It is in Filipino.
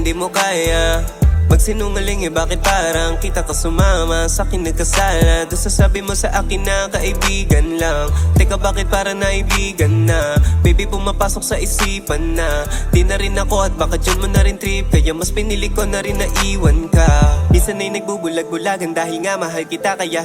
hindi mo kaya magsinungaling bakit parang kita ka sumama sa akin nagkasala. Doon sasabi mo sa akin na kaibigan lang. Teka bakit parang naibigan na? Baby pumapasok sa isipan na di na rin ako at baka dyan mo na rin trip. Kaya mas pinili ko na rin na iwan ka. Minsan ay nagbubulag-bulagan dahil nga mahal kita kaya